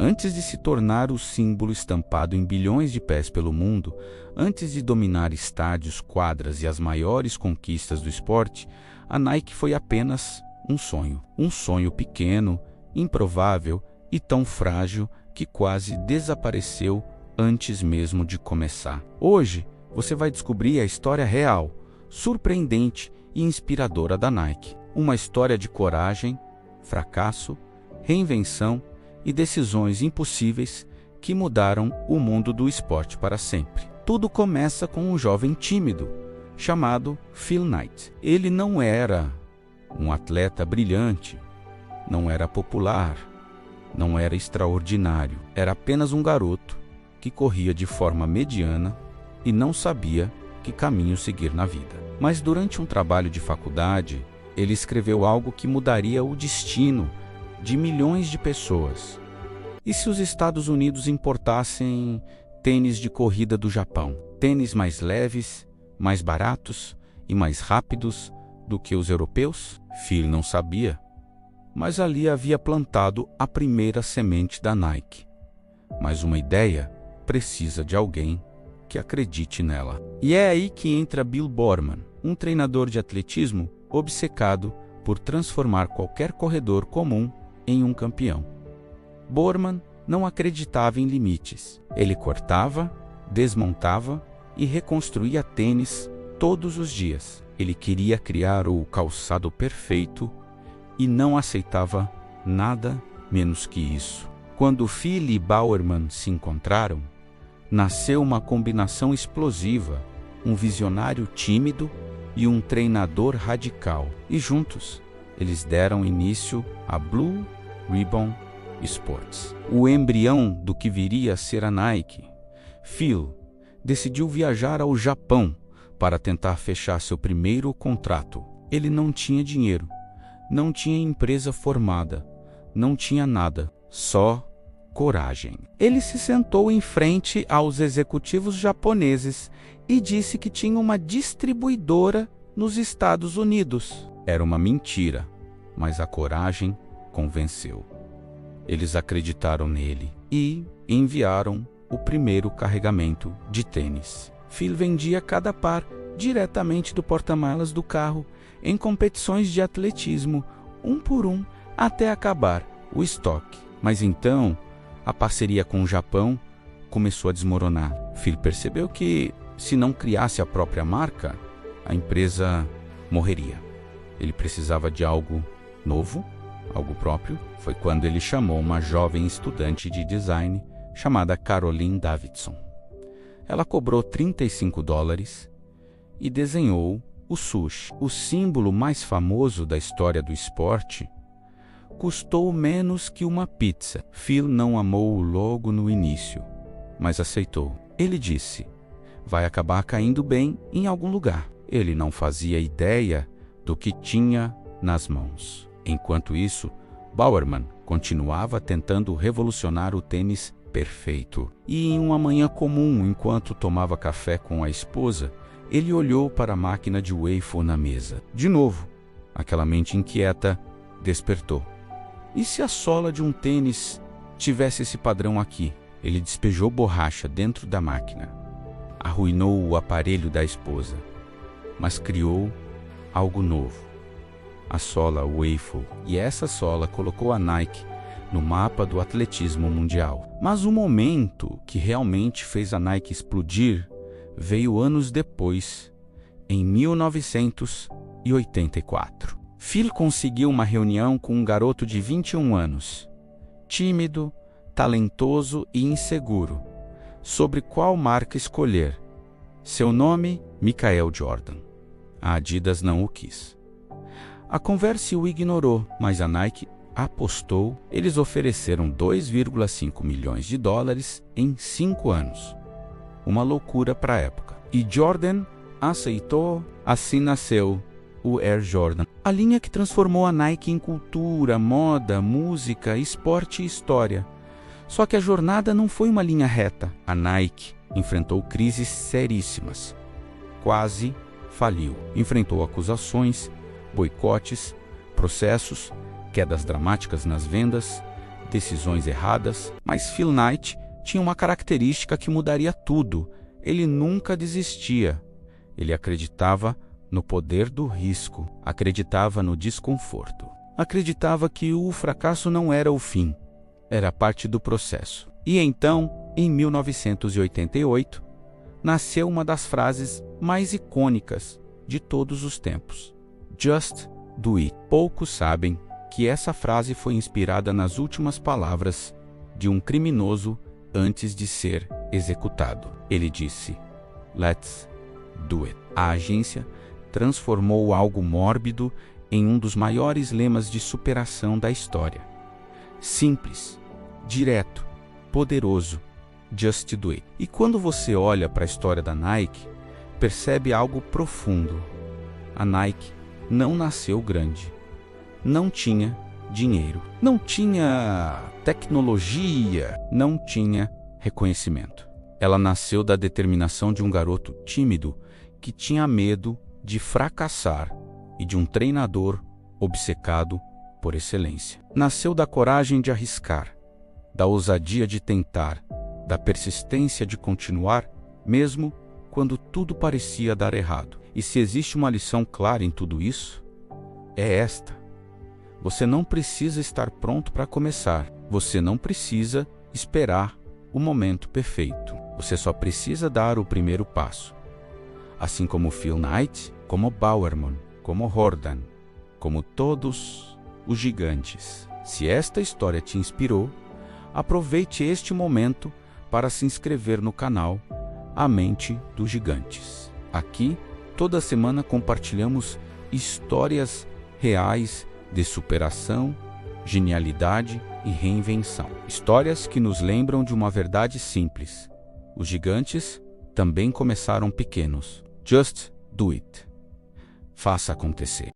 Antes de se tornar o símbolo estampado em bilhões de pés pelo mundo, antes de dominar estádios, quadras e as maiores conquistas do esporte, a Nike foi apenas um sonho. Um sonho pequeno, improvável e tão frágil que quase desapareceu antes mesmo de começar. Hoje, você vai descobrir a história real, surpreendente e inspiradora da Nike. Uma história de coragem, fracasso, reinvenção e decisões impossíveis que mudaram o mundo do esporte para sempre. Tudo começa com um jovem tímido chamado Phil Knight. Ele não era um atleta brilhante, não era popular, não era extraordinário. Era apenas um garoto que corria de forma mediana e não sabia que caminho seguir na vida. Mas durante um trabalho de faculdade, ele escreveu algo que mudaria o destino de milhões de pessoas. E se os Estados Unidos importassem tênis de corrida do Japão? Tênis mais leves, mais baratos e mais rápidos do que os europeus? Phil não sabia, mas ali havia plantado a primeira semente da Nike. Mas uma ideia precisa de alguém que acredite nela. E é aí que entra Bill Bowerman, um treinador de atletismo obcecado por transformar qualquer corredor comum em um campeão. Bowerman não acreditava em limites. Ele cortava, desmontava e reconstruía tênis todos os dias. Ele queria criar o calçado perfeito e não aceitava nada menos que isso. Quando Phil e Bowerman se encontraram, nasceu uma combinação explosiva, um visionário tímido e um treinador radical. E juntos, eles deram início a Blue Ribbon Sports, o embrião do que viria a ser a Nike. Phil decidiu viajar ao Japão para tentar fechar seu primeiro contrato. Ele não tinha dinheiro, não tinha empresa formada, não tinha nada, só coragem. Ele se sentou em frente aos executivos japoneses e disse que tinha uma distribuidora nos Estados Unidos. Era uma mentira, mas a coragem convenceu. Eles acreditaram nele e enviaram o primeiro carregamento de tênis. Phil vendia cada par diretamente do porta-malas do carro em competições de atletismo, um por um, até acabar o estoque. Mas então, a parceria com o Japão começou a desmoronar. Phil percebeu que, se não criasse a própria marca, a empresa morreria. Ele precisava de algo novo, algo próprio. Foi quando ele chamou uma jovem estudante de design chamada Caroline Davidson. Ela cobrou $35 e desenhou o sushi. O símbolo mais famoso da história do esporte custou menos que uma pizza. Phil não amou o logo no início, mas aceitou. Ele disse: vai acabar caindo bem em algum lugar. Ele não fazia ideia do que tinha nas mãos. Enquanto isso, Bowerman continuava tentando revolucionar o tênis perfeito. E em uma manhã comum, enquanto tomava café com a esposa, ele olhou para a máquina de waffle na mesa. De novo, aquela mente inquieta despertou. E se a sola de um tênis tivesse esse padrão aqui? Ele despejou borracha dentro da máquina. Arruinou o aparelho da esposa, mas criou algo novo. A sola waffle. E essa sola colocou a Nike no mapa do atletismo mundial. Mas o momento que realmente fez a Nike explodir veio anos depois, em 1984. Phil conseguiu uma reunião com um garoto de 21 anos, tímido, talentoso e inseguro, sobre qual marca escolher. Seu nome, Michael Jordan. A Adidas não o quis. A conversa o ignorou, mas a Nike apostou. Eles ofereceram $2,5 milhões em 5 anos. Uma loucura para a época. E Jordan aceitou. Assim nasceu o Air Jordan, a linha que transformou a Nike em cultura, moda, música, esporte e história. Só que a jornada não foi uma linha reta. A Nike enfrentou crises seríssimas. Quase faliu. Enfrentou acusações, boicotes, processos, quedas dramáticas nas vendas, decisões erradas, mas Phil Knight tinha uma característica que mudaria tudo. Ele nunca desistia. Ele acreditava no poder do risco, acreditava no desconforto. Acreditava que o fracasso não era o fim, era parte do processo. E então, em 1988, nasceu uma das frases mais icônicas de todos os tempos: Just do it. Poucos sabem que essa frase foi inspirada nas últimas palavras de um criminoso antes de ser executado. Ele disse: Let's do it. A agência transformou algo mórbido em um dos maiores lemas de superação da história. Simples, direto, poderoso. Just do it. E quando você olha para a história da Nike, percebe algo profundo. A Nike não nasceu grande. Não tinha dinheiro. Não tinha tecnologia. Não tinha reconhecimento. Ela nasceu da determinação de um garoto tímido que tinha medo de fracassar e de um treinador obcecado por excelência. Nasceu da coragem de arriscar, da ousadia de tentar, da persistência de continuar, mesmo quando tudo parecia dar errado. E se existe uma lição clara em tudo isso, é esta: você não precisa estar pronto para começar. Você não precisa esperar o momento perfeito. Você só precisa dar o primeiro passo. Assim como Phil Knight, como Bowerman, como Jordan, como todos os gigantes. Se esta história te inspirou, aproveite este momento para se inscrever no canal A Mente dos Gigantes. Aqui, toda semana compartilhamos histórias reais de superação, genialidade e reinvenção. Histórias que nos lembram de uma verdade simples: os gigantes também começaram pequenos. Just do it. Faça acontecer.